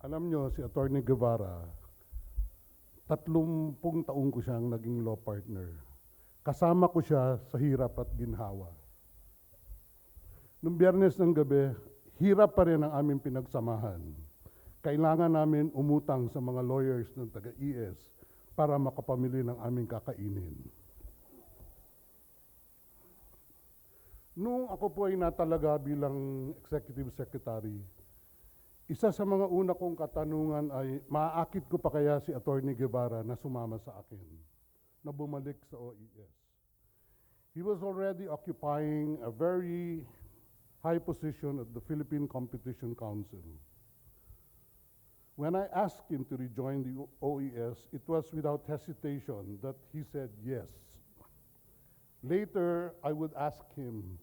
Alam nyo, si Atty. Guevara, 30 taong ko siyang naging law partner. Kasama ko siya sa hirap at ginhawa. Noong Biyernes ng gabi, hirap pa rin ang aming pinagsamahan. Kailangan namin umutang sa mga lawyers ng taga-ES para makapamili ng aming kakainin. Noong ako po ay natalaga bilang executive secretary, isa sa mga una kong katanungan ay, maaakit ko pa kaya si Atty. Guevara na sumama sa akin, na bumalik sa OES. He was already occupying a very high position at the Philippine Competition Council. When I asked him to rejoin the OES, it was without hesitation that he said yes. Later, I would ask him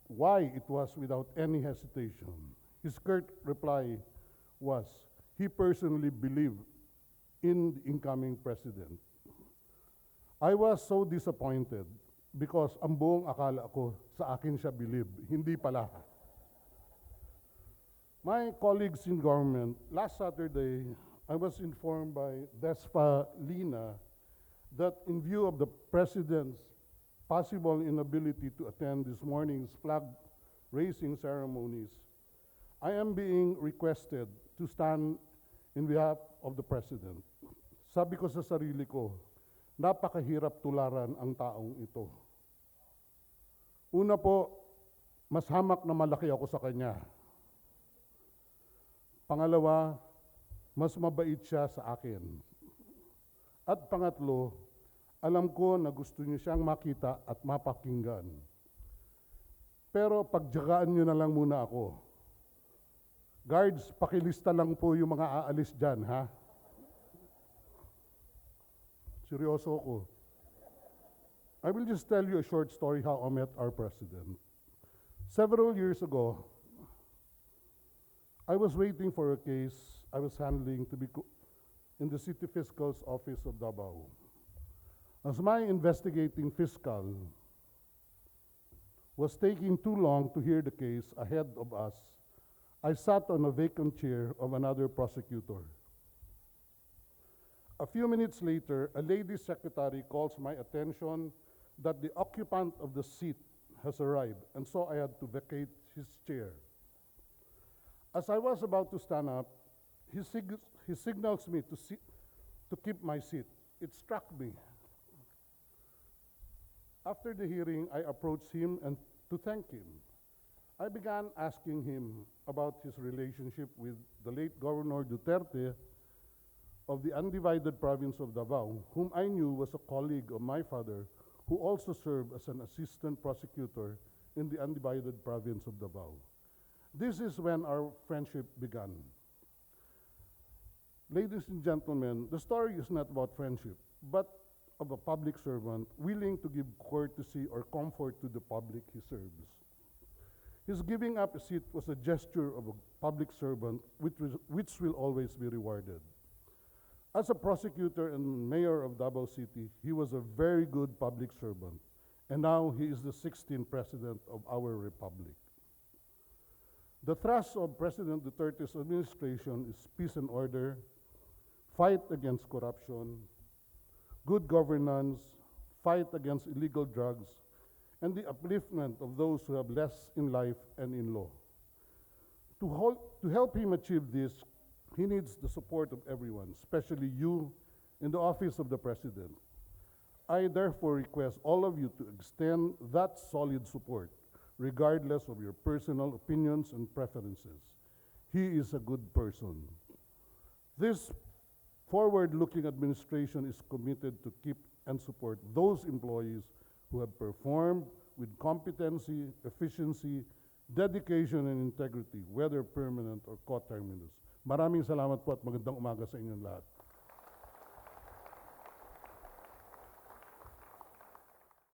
why it was without any hesitation. His curt reply was, he personally believed in the incoming president. I was so disappointed because ang buong akala ko sa akin siya believe, hindi pala. My colleagues in government, last Saturday, I was informed by Despa Lina that in view of the president's possible inability to attend this morning's flag-raising ceremonies, I am being requested to stand in behalf of the President. Sabi ko sa sarili ko, napakahirap tularan ang taong ito. Una po, mas hamak na malaki ako sa kanya. Pangalawa, mas mabait siya sa akin. At pangatlo, alam ko na gusto niyo siyang makita at mapakinggan. Pero pagtyagaan niyo na lang muna ako. Guards, pakilista lang po yung mga aalis dyan, ha? Seryoso ko. I will just tell you a short story how I met our president. Several years ago, I was waiting for a case I was handling to be in the City Fiscal's office of Davao. As my investigating fiscal was taking too long to hear the case ahead of us, I sat on a vacant chair of another prosecutor. A few minutes later, a lady secretary calls my attention that the occupant of the seat has arrived, and so I had to vacate his chair. As I was about to stand up, he signals me to keep my seat. It struck me. After the hearing, I approached him and to thank him. I began asking him about his relationship with the late Governor Duterte of the undivided province of Davao, whom I knew was a colleague of my father, who also served as an assistant prosecutor in the undivided province of Davao. This is when our friendship began. Ladies and gentlemen, the story is not about friendship, but of a public servant willing to give courtesy or comfort to the public he serves. His giving up a seat was a gesture of a public servant which will always be rewarded. As a prosecutor and mayor of Davao City, he was a very good public servant, and now he is the 16th president of our republic. The thrust of President Duterte's administration is peace and order, fight against corruption, good governance, fight against illegal drugs, and the upliftment of those who have less in life and in law. To help him achieve this, he needs the support of everyone, especially you in the office of the President. I therefore request all of you to extend that solid support, regardless of your personal opinions and preferences. He is a good person. This forward-looking administration is committed to keep and support those employees who have performed with competency, efficiency, dedication, and integrity, whether permanent or coterminous. Maraming salamat po at magandang umaga sa inyong lahat.